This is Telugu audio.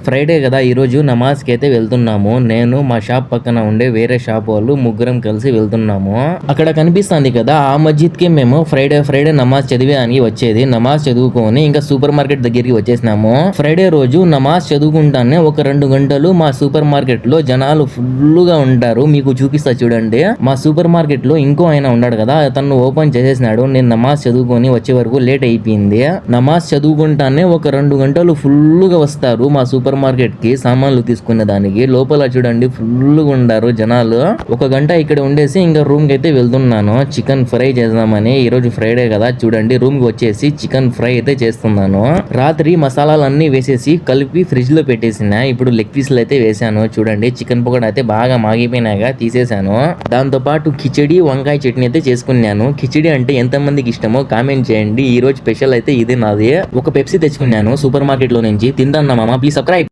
ఫ్రైడే కదా ఈరోజు నమాజ్కి అయితే వెళ్తున్నాము. నేను మా షాప్ పక్కన ఉండే వేరే షాప్ వాళ్ళు ముగ్గురం కలిసి వెళ్తున్నాము. అక్కడ కనిపిస్తుంది కదా ఆ మస్జిద్ కి మేము ఫ్రైడే నమాజ్ చదివేదానికి వచ్చేది. నమాజ్ చదువుకొని ఇంకా సూపర్ మార్కెట్ దగ్గరికి వచ్చేసినాము. ఫ్రైడే రోజు నమాజ్ చదువుకుంటానే ఒక 2 గంటలు మా సూపర్ మార్కెట్ లో జనాలు ఫుల్ గా ఉంటారు. మీకు చూపిస్తా చూడండి. మా సూపర్ మార్కెట్ లో ఇంకో ఆయన ఉన్నాడు కదా, తను ఓపెన్ చేసేసినాడు. నేను నమాజ్ చదువుకొని వచ్చే వరకు లేట్ అయిపోయింది. నమాజ్ చదువుకుంటానే ఒక 2 గంటలు ఫుల్ గా వస్తారు మా సూపర్ మార్కెట్ కి సామాన్లు తీసుకునే దానికి. లోపల చూడండి ఫుల్ గా ఉండారు జనాలు. 1 గంట ఇక్కడ ఉండేసి ఇంకా రూమ్ కి అయితే వెళ్తున్నాను. చికెన్ ఫ్రై చేద్దామని. ఈ రోజు ఫ్రైడే కదా చూడండి, రూమ్ కి వచ్చేసి చికెన్ ఫ్రై అయితే చేస్తున్నాను. రాత్రి మసాలాలన్నీ వేసేసి కలిపి ఫ్రిడ్జ్ లో పెట్టేసిన. ఇప్పుడు లెగ్ పీస్లు అయితే వేసాను. చూడండి చికెన్ పకోడా అయితే బాగా మాగిపోయినాగా తీసేసాను. దాంతో పాటు కిచడి వంకాయ చట్నీ అయితే చేసుకున్నాను. కిచడి అంటే ఎంత మందికి ఇష్టమో కామెంట్ చేయండి. ఈ రోజు స్పెషల్ అయితే ఇది నాది. ఒక పెప్సీ తెచ్చుకున్నాను సూపర్ మార్కెట్ లో నుంచి. తిందాం మామ, ప్లీజ్ సబ్స్క్రైబ్.